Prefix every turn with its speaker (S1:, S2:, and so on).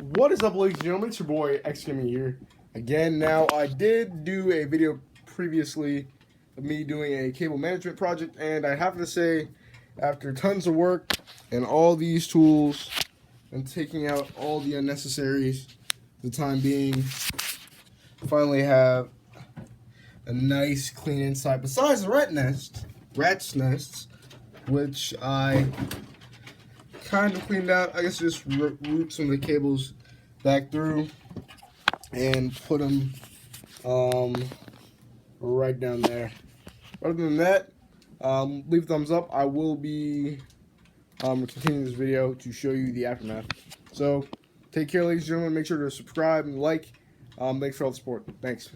S1: What is up, ladies and gentlemen? It's your boy X Gaming here again. Now, I did do a video previously of me doing a cable management project, and I have to say, after tons of work and all these tools and taking out all the unnecessaries, the time being, finally have a nice clean inside. Besides the rat's nests, which I kind of cleaned out. I guess just route some of the cables back through and put them right down there. Other than that, leave a thumbs up. I will be continuing this video to show you the aftermath. So take care, ladies and gentlemen. Make sure to subscribe and like. Thanks for all the support. Thanks.